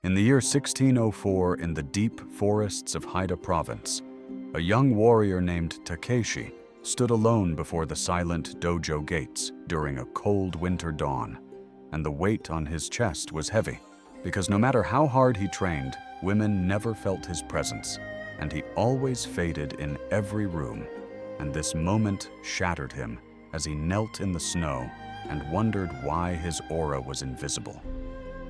In the year 1604, in the deep forests of Haida province, a young warrior named Takeshi stood alone before the silent dojo gates during a cold winter dawn, and the weight on his chest was heavy, because no matter how hard he trained, women never felt his presence, and he always faded in every room. And this moment shattered him as he knelt in the snow and wondered why his aura was invisible.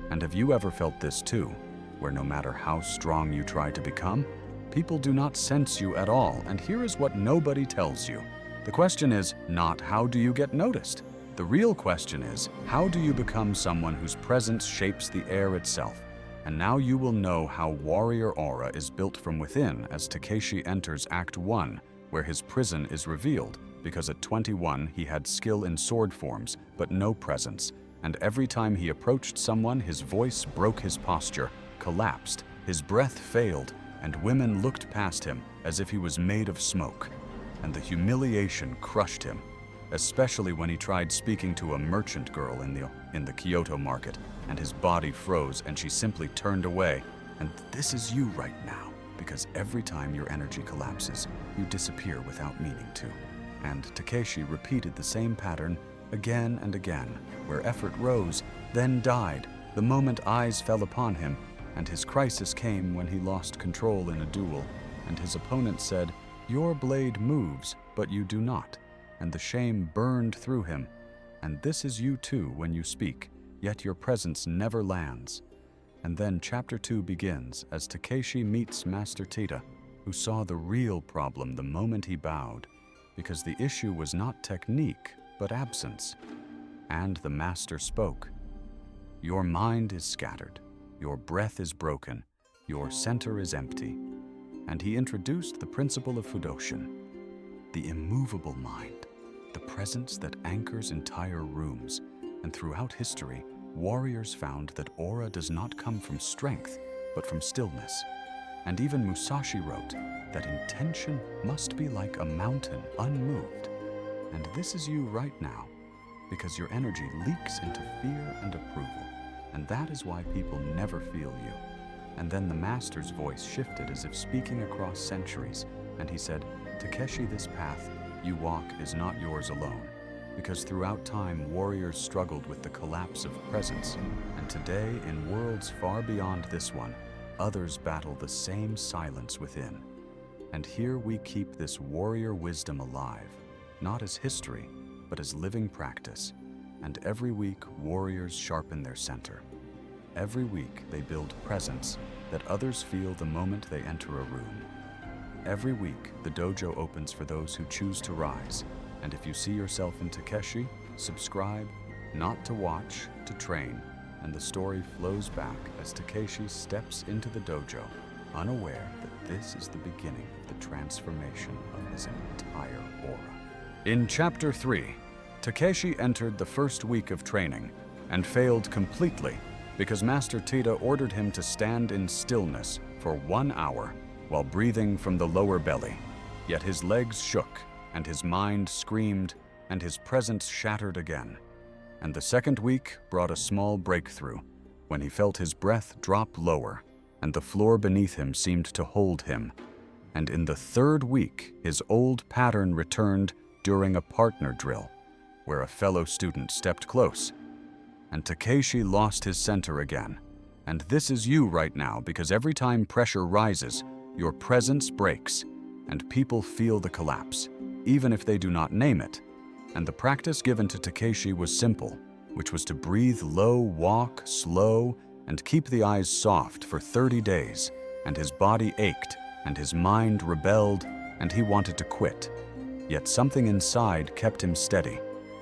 And have you ever felt this too, where no matter how strong you try to become, people do not sense you at all? And here is what nobody tells you. The question is not how do you get noticed? The real question is, how do you become someone whose presence shapes the air itself? And now you will know how warrior aura is built from within as Takeshi enters Act 1, where his prison is revealed, because at 21 he had skill in sword forms, but no presence. And every time he approached someone, his voice broke his posture, collapsed, his breath failed, and women looked past him as if he was made of smoke. And the humiliation crushed him, especially when he tried speaking to a merchant girl in the Kyoto market, and his body froze and she simply turned away. And this is you right now, because every time your energy collapses, you disappear without meaning to. And Takeshi repeated the same pattern again and again, where effort rose, then died, the moment eyes fell upon him, and his crisis came when he lost control in a duel, and his opponent said, "Your blade moves, but you do not," and the shame burned through him. And this is you too when you speak, yet your presence never lands. And then Chapter 2 begins as Takeshi meets Master Tita, who saw the real problem the moment he bowed, because the issue was not technique, but absence. And the master spoke. Your mind is scattered, your breath is broken, your center is empty. And he introduced the principle of Fudoshin, the immovable mind, the presence that anchors entire rooms. And throughout history, warriors found that aura does not come from strength, but from stillness. And even Musashi wrote that intention must be like a mountain, unmoved. And this is you right now, because your energy leaks into fear and approval, and that is why people never feel you. And then the master's voice shifted as if speaking across centuries, and he said, Takeshi, this path you walk is not yours alone, because throughout time warriors struggled with the collapse of presence, and today in worlds far beyond this one, others battle the same silence within. And here we keep this warrior wisdom alive, not as history, but as living practice. And every week, warriors sharpen their center. Every week, they build presence that others feel the moment they enter a room. Every week, the dojo opens for those who choose to rise. And if you see yourself in Takeshi, subscribe, not to watch, to train. And the story flows back as Takeshi steps into the dojo, unaware that this is the beginning of the transformation of his entire aura. In Chapter 3, Takeshi entered the first week of training and failed completely because Master Tita ordered him to stand in stillness for 1 hour while breathing from the lower belly. Yet his legs shook, and his mind screamed, and his presence shattered again. And the second week brought a small breakthrough when he felt his breath drop lower, and the floor beneath him seemed to hold him. And in the third week, his old pattern returned during a partner drill, where a fellow student stepped close. And Takeshi lost his center again. And this is you right now, because every time pressure rises, your presence breaks, and people feel the collapse, even if they do not name it. And the practice given to Takeshi was simple, which was to breathe low, walk slow, and keep the eyes soft for 30 days. And his body ached, and his mind rebelled, and he wanted to quit. Yet something inside kept him steady.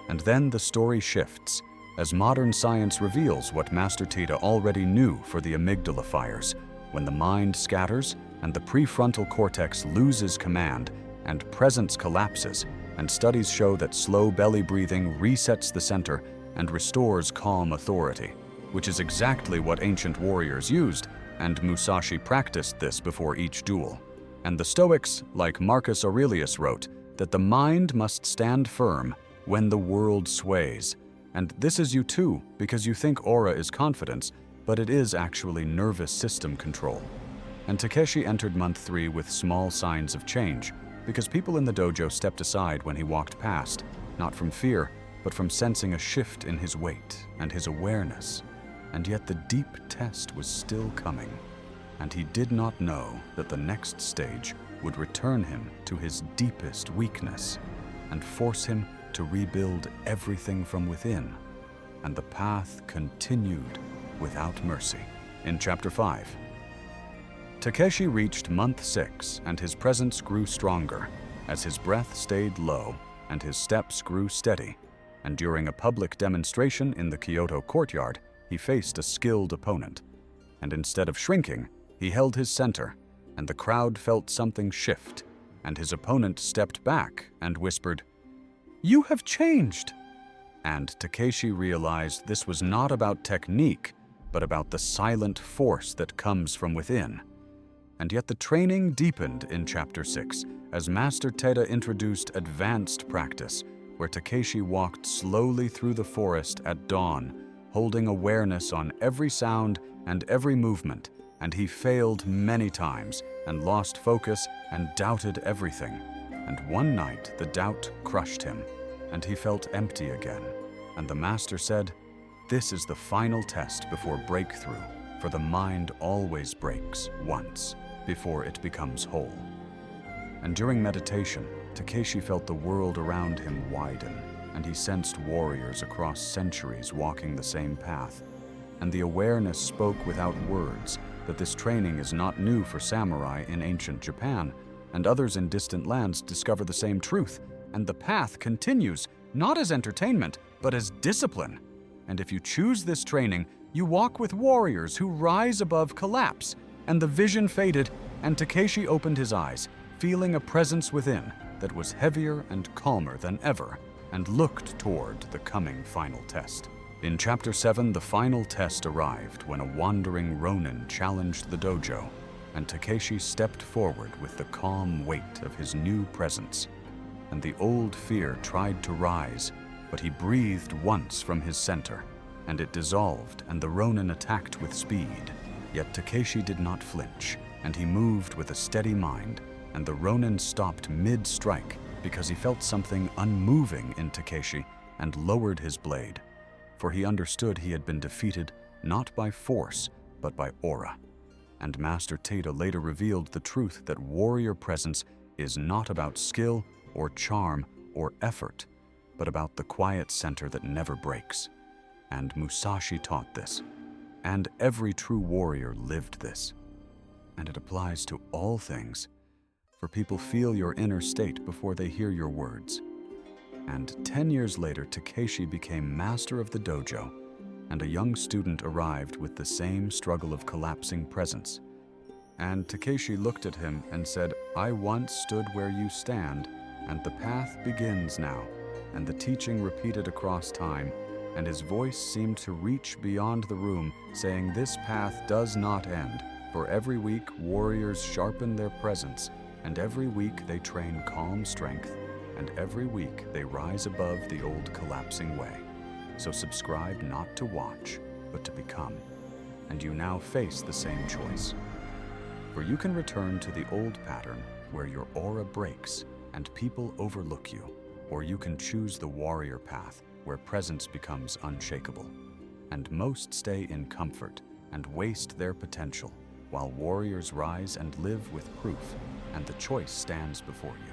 And then the story shifts, as modern science reveals what Master Tita already knew for the amygdala fires, when the mind scatters and the prefrontal cortex loses command and presence collapses, and studies show that slow belly breathing resets the center and restores calm authority, which is exactly what ancient warriors used, and Musashi practiced this before each duel. And the Stoics, like Marcus Aurelius, wrote that the mind must stand firm when the world sways. And this is you too, because you think aura is confidence, but it is actually nervous system control. And Takeshi entered month 3 with small signs of change, because people in the dojo stepped aside when he walked past, not from fear, but from sensing a shift in his weight and his awareness. And yet the deep test was still coming, and he did not know that the next stage would return him to his deepest weakness and force him to rebuild everything from within. And the path continued without mercy. In Chapter 5, Takeshi reached month 6, and his presence grew stronger as his breath stayed low and his steps grew steady. And during a public demonstration in the Kyoto courtyard, he faced a skilled opponent. And instead of shrinking, he held his center, and the crowd felt something shift, and his opponent stepped back and whispered, "You have changed." And Takeshi realized this was not about technique, but about the silent force that comes from within. And yet the training deepened in Chapter 6 as Master Teda introduced advanced practice, where Takeshi walked slowly through the forest at dawn, holding awareness on every sound and every movement, and he failed many times and lost focus and doubted everything. And one night the doubt crushed him, and he felt empty again. And the Master said, "This is the final test before breakthrough, for the mind always breaks once before it becomes whole." And during meditation, Takeshi felt the world around him widen, and he sensed warriors across centuries walking the same path. And the awareness spoke without words that this training is not new for samurai in ancient Japan, and others in distant lands discover the same truth, and the path continues, not as entertainment, but as discipline. And if you choose this training, you walk with warriors who rise above collapse. And the vision faded, and Takeshi opened his eyes, feeling a presence within that was heavier and calmer than ever, and looked toward the coming final test. In Chapter 7, the final test arrived when a wandering ronin challenged the dojo, and Takeshi stepped forward with the calm weight of his new presence. And the old fear tried to rise, but he breathed once from his center, and it dissolved, and the ronin attacked with speed. Yet Takeshi did not flinch, and he moved with a steady mind, and the ronin stopped mid-strike because he felt something unmoving in Takeshi and lowered his blade, for he understood he had been defeated not by force, but by aura. And Master Teda later revealed the truth that warrior presence is not about skill or charm or effort, but about the quiet center that never breaks. And Musashi taught this, and every true warrior lived this. And it applies to all things, for people feel your inner state before they hear your words. And 10 years later, Takeshi became master of the dojo, and a young student arrived with the same struggle of collapsing presence. And Takeshi looked at him and said, "I once stood where you stand, and the path begins now." And the teaching repeated across time, and his voice seemed to reach beyond the room, saying, "This path does not end, for every week warriors sharpen their presence, and every week they train calm strength, and every week they rise above the old collapsing way. So subscribe not to watch, but to become. And you now face the same choice. For you can return to the old pattern where your aura breaks and people overlook you, or you can choose the warrior path where presence becomes unshakable. And most stay in comfort and waste their potential, while warriors rise and live with proof, and the choice stands before you.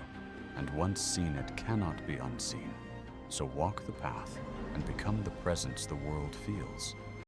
And once seen, it cannot be unseen. So walk the path and become the presence the world feels.